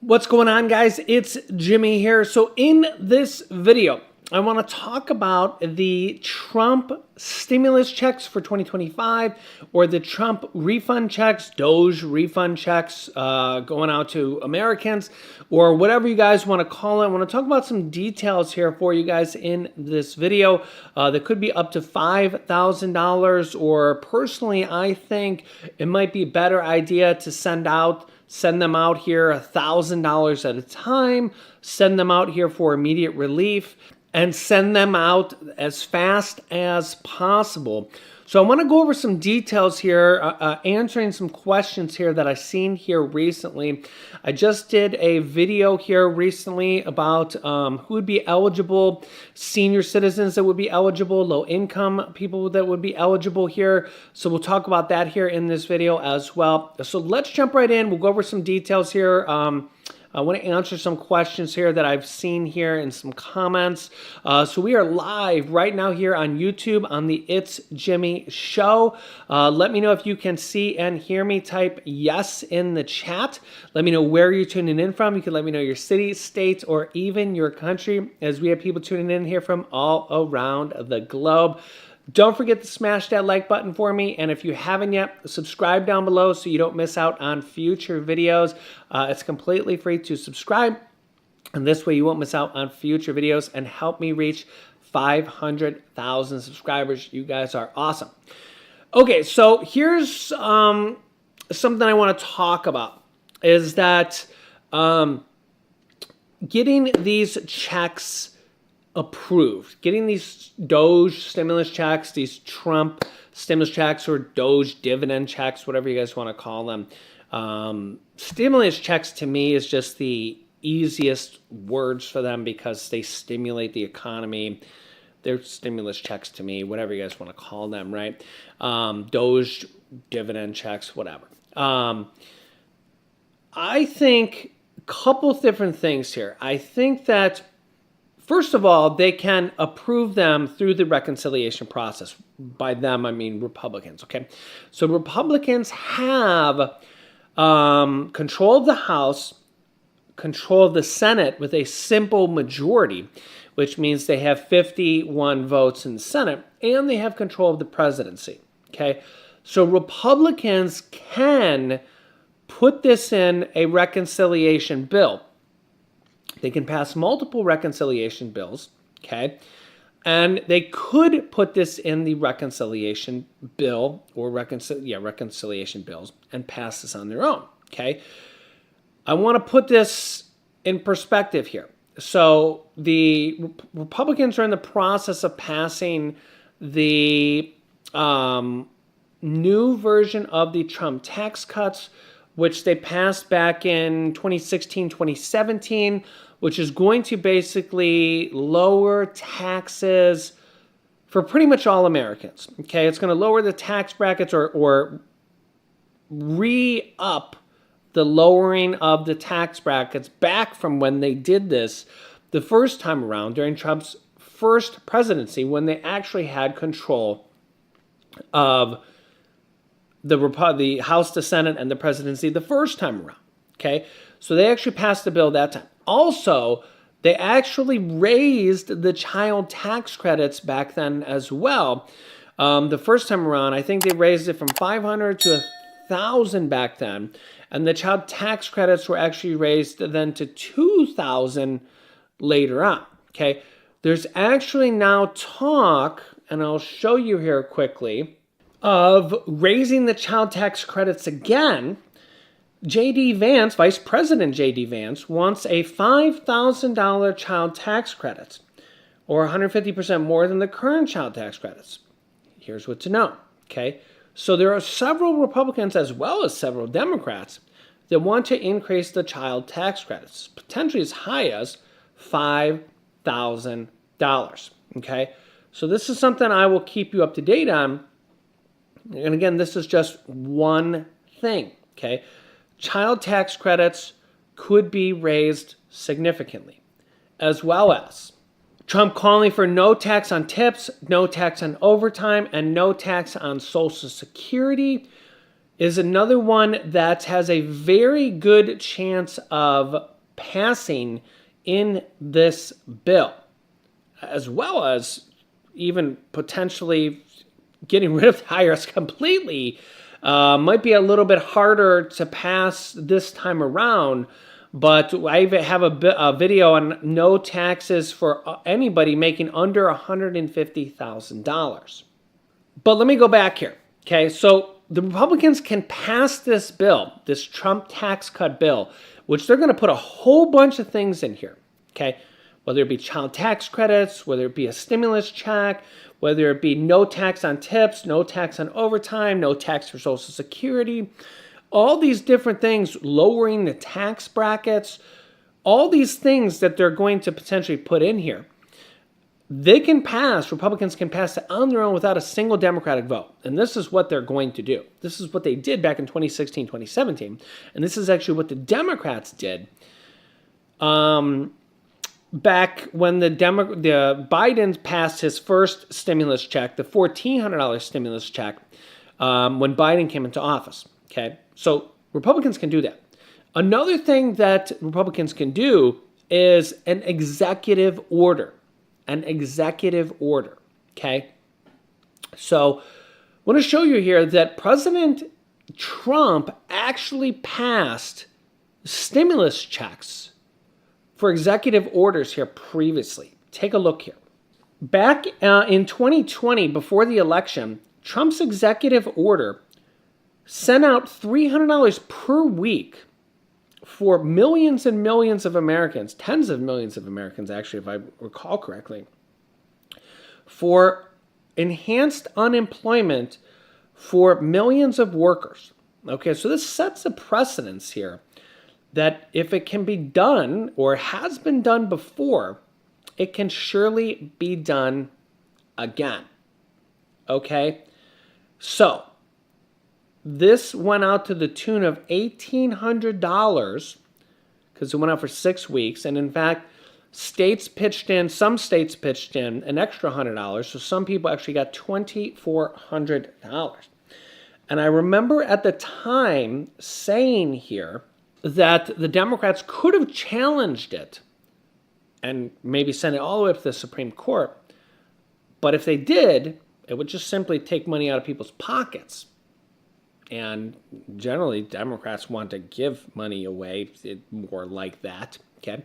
What's going on, guys? It's Jimmy here. So in this video, I want to talk about the Trump stimulus checks for 2025 or the Trump refund checks, DOGE refund checks going out to Americans, or whatever you guys want to call it. I want to talk about some details here for you guys in this video. That could be up to $5,000, or personally, I think it might be a better idea to send them out here $1,000 at a time, send them out here for immediate relief, and send them out as fast as possible. So I want to go over some details here, answering some questions here that I've seen here recently. I just did a video here recently about who would be eligible, senior citizens that would be eligible, low income people that would be eligible here. So we'll talk about that here in this video as well. So let's jump right in. We'll go over some details here. I want to answer some questions here that I've seen here in some comments. So we are live right now here on YouTube on the It's Jimmy Show. Let me know if you can see and hear me. Type yes in the chat. Let me know where you're tuning in from. You can let me know your city, state, or even your country, as we have people tuning in here from all around the globe. Don't forget to smash that like button for me, and if you haven't yet, subscribe down below so you don't miss out on future videos. It's completely free to subscribe, and this way you won't miss out on future videos and help me reach 500,000 subscribers. You guys are awesome. Okay, so here's something I want to talk about, is that getting these checks approved, getting these DOGE stimulus checks, these Trump stimulus checks, or DOGE dividend checks, whatever you guys want to call them. Stimulus checks to me is just the easiest words for them because they stimulate the economy. They're stimulus checks to me, whatever you guys want to call them, right? DOGE dividend checks, whatever. I think a couple different things here. I think that first of all, they can approve them through the reconciliation process. By them, I mean Republicans, okay? So Republicans have control of the House, control of the Senate with a simple majority, which means they have 51 votes in the Senate, and they have control of the presidency, okay? So Republicans can put this in a reconciliation bill. They can pass multiple reconciliation bills, okay? And they could put this in the reconciliation bill or reconciliation bills and pass this on their own, okay? I want to put this in perspective here. So the Republicans are in the process of passing the new version of the Trump tax cuts, which they passed back in 2016, 2017, which is going to basically lower taxes for pretty much all Americans. Okay, it's going to lower the tax brackets or re-up the lowering of the tax brackets back from when they did this the first time around during Trump's first presidency, when they actually had control of the House, the Senate, and the presidency the first time around, okay? So they actually passed the bill that time. Also, they actually raised the child tax credits back then as well. The first time around, I think they raised it from $500 to $1,000 back then, and the child tax credits were actually raised then to $2,000 later on, okay? There's actually now talk, and I'll show you here quickly, of raising the child tax credits again. J.D. Vance, Vice President J.D. Vance, wants a $5,000 child tax credit, or 150% more than the current child tax credits. Here's what to know, okay? So there are several Republicans as well as several Democrats that want to increase the child tax credits, potentially as high as $5,000, okay? So this is something I will keep you up to date on. And again, this is just one thing, okay? Child tax credits could be raised significantly, as well as Trump calling for no tax on tips, no tax on overtime, and no tax on Social Security. is another one that has a very good chance of passing in this bill, as well as even potentially getting rid of the IRS completely. Might be a little bit harder to pass this time around, but I have a video on no taxes for anybody making under $150,000. But let me go back here. Okay, so the Republicans can pass this bill, this Trump tax cut bill, which they're going to put a whole bunch of things in here. Okay, whether it be child tax credits, whether it be a stimulus check, whether it be no tax on tips, no tax on overtime, no tax for Social Security, all these different things, lowering the tax brackets, all these things that they're going to potentially put in here. They can pass, Republicans can pass it on their own without a single Democratic vote. And this is what they're going to do. This is what they did back in 2016, 2017. And this is actually what the Democrats did back when the Biden passed his first stimulus check, the $1,400 stimulus check, when Biden came into office. Okay, so Republicans can do that. Another thing that Republicans can do is an executive order. An executive order. Okay, so I want to show you here that President Trump actually passed stimulus checks for executive orders here previously. Take a look here. Back in 2020, before the election, Trump's executive order sent out $300 per week for millions and millions of Americans, tens of millions of Americans actually, if I recall correctly, for enhanced unemployment for millions of workers. Okay, so this sets a precedence here that if it can be done or has been done before, it can surely be done again. Okay, so this went out to the tune of $1,800 because it went out for 6 weeks. And in fact, some states pitched in an extra $100. So some people actually got $2,400. And I remember at the time saying here that the Democrats could have challenged it and maybe sent it all the way up to the Supreme Court. But if they did, it would just simply take money out of people's pockets. And generally, Democrats want to give money away, more like that, okay?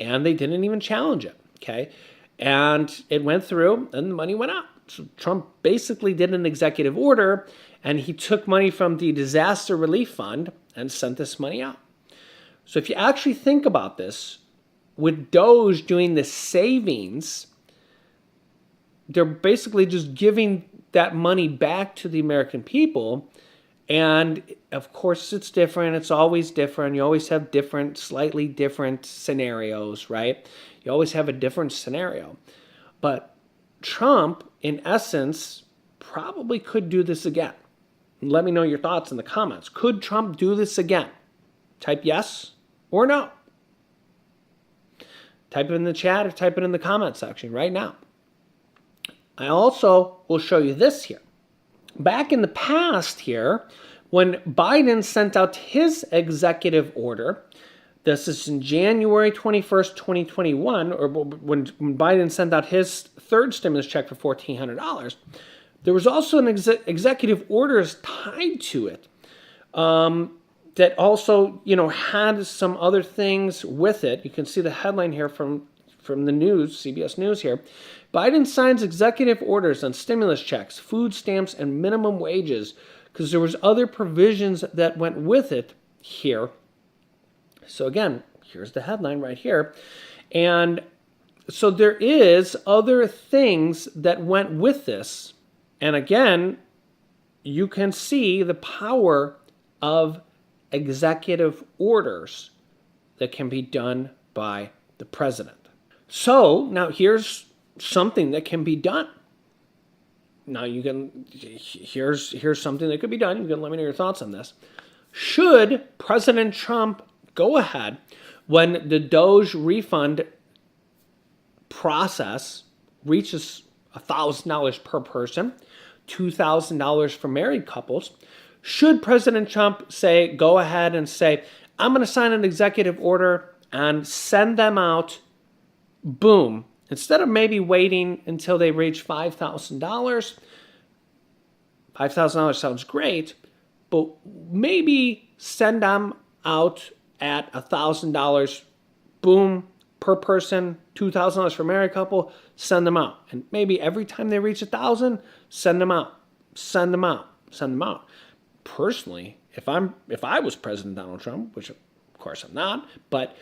And they didn't even challenge it, okay? And it went through, and the money went out. So Trump basically did an executive order, and he took money from the disaster relief fund and sent this money out. So if you actually think about this, with DOGE doing the savings, they're basically just giving that money back to the American people. And of course, it's different. It's always different. You always have slightly different scenarios, right? You always have a different scenario. But Trump, in essence, probably could do this again. Let me know your thoughts in the comments. Could Trump do this again? Type yes or no. Type it in the chat or type it in the comment section right now. I also will show you this here. Back in the past here, when Biden sent out his executive order, this is in January 21st, 2021, or when Biden sent out his third stimulus check for $1,400, there was also an executive orders tied to it that also, had some other things with it. You can see the headline here from the news, CBS News here. Biden signs executive orders on stimulus checks, food stamps, and minimum wages, because there was other provisions that went with it here. So again, here's the headline right here. And so there is other things that went with this. And again, you can see the power of executive orders that can be done by the president. So now here's something that can be done. Now here's something that could be done. You can let me know your thoughts on this. Should President Trump go ahead when the DOGE refund process reaches $1,000 per person, $2,000 for married couples, Should President Trump go ahead and say, I'm going to sign an executive order and send them out, boom, instead of maybe waiting until they reach $5,000, $5,000 sounds great, but maybe send them out at $1,000, boom, per person, $2,000 for a married couple, send them out. And maybe every time they reach 1,000, send them out, send them out, send them out. Personally, if I was President Donald Trump, which of course I'm not, but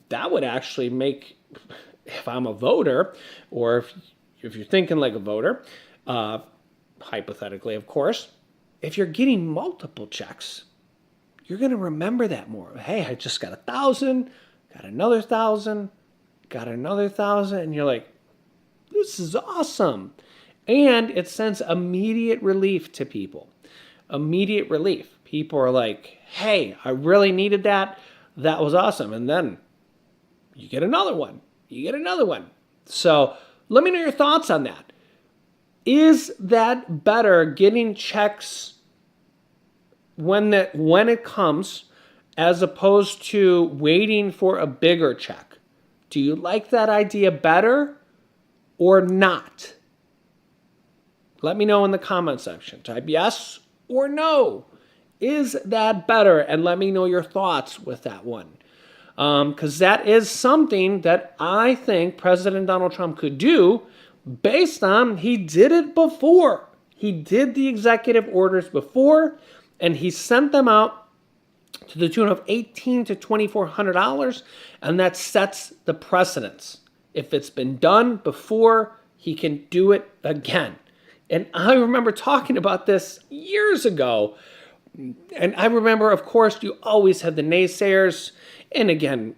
that would actually make, if I'm a voter, or if you're thinking like a voter, hypothetically, of course, if you're getting multiple checks, you're going to remember that more. Hey, I just got 1,000, got another 1,000, got another 1,000, and you're like, this is awesome. And it sends immediate relief to people. Immediate relief. People are like, hey, I really needed that. That was awesome. And then you get another one. You get another one. So let me know your thoughts on that. Is that better, getting checks when it comes, as opposed to waiting for a bigger check? Do you like that idea better or not? Let me know in the comment section. Type yes or no. Is that better? And let me know your thoughts with that one. Because that is something that I think President Donald Trump could do, based on he did it before. He did the executive orders before, and he sent them out to the tune of $1,800 to $2,400, and that sets the precedence. If it's been done before, he can do it again. And I remember talking about this years ago. And I remember, of course, you always had the naysayers. And again,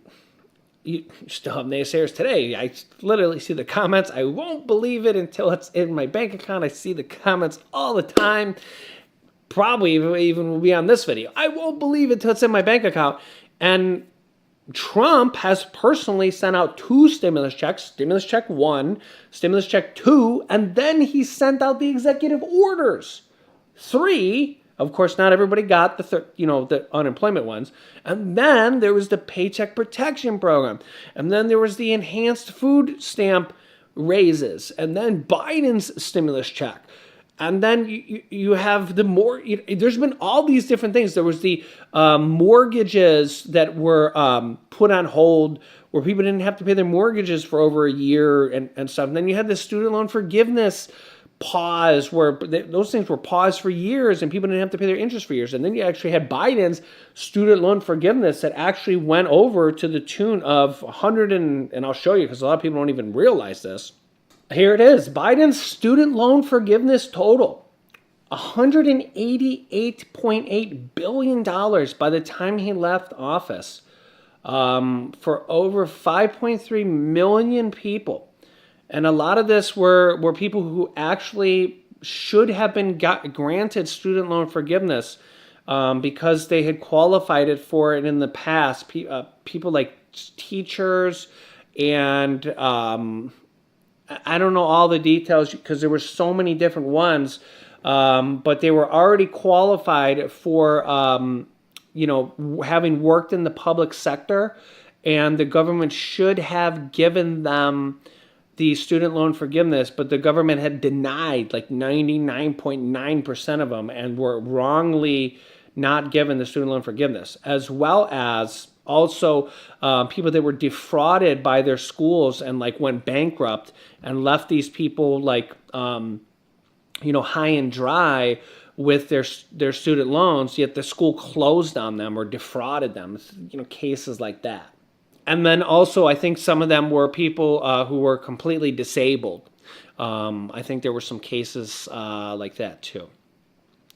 you still have naysayers today. I literally see the comments. I won't believe it until it's in my bank account. I see the comments all the time. Probably even will be on this video. I won't believe it until it's in my bank account. And Trump has personally sent out 2 stimulus checks, stimulus check 1, stimulus check 2, and then he sent out the executive orders. 3, of course, not everybody got the unemployment ones. And then there was the Paycheck Protection Program. And then there was the enhanced food stamp raises. And then Biden's stimulus check. And then you have there's been all these different things. There was the mortgages that were put on hold, where people didn't have to pay their mortgages for over a year and stuff. And then you had the student loan forgiveness pause, where those things were paused for years and people didn't have to pay their interest for years. And then you actually had Biden's student loan forgiveness that actually went over to the tune of 100 and I'll show you, because a lot of people don't even realize this. Here it is. Biden's student loan forgiveness total, $188.8 billion by the time he left office, for over 5.3 million people. And a lot of this were people who actually should have been granted student loan forgiveness because they had qualified for it in the past. People like teachers and I don't know all the details because there were so many different ones, but they were already qualified for, having worked in the public sector, and the government should have given them the student loan forgiveness, but the government had denied like 99.9% of them and were wrongly not given the student loan forgiveness, as well as also people that were defrauded by their schools and went bankrupt and left these people high and dry with their student loans, yet the school closed on them or defrauded them, cases like that. And then also, I think some of them were people who were completely disabled. I think there were some cases like that too.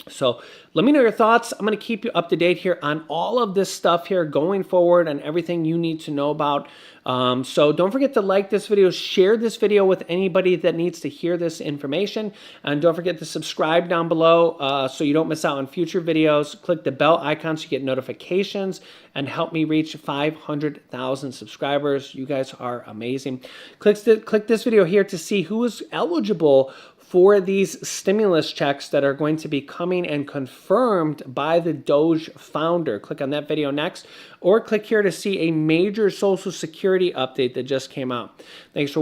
So let me know your thoughts. I'm going to keep you up to date here on all of this stuff here going forward and everything you need to know about. So don't forget to like this video, share this video with anybody that needs to hear this information. And don't forget to subscribe down below so you don't miss out on future videos. Click the bell icon so you get notifications and help me reach 500,000 subscribers. You guys are amazing. Click this video here to see who is eligible for these stimulus checks that are going to be coming and confirmed by the DOGE founder. Click on that video next, or click here to see a major Social Security update that just came out. Thanks for watching.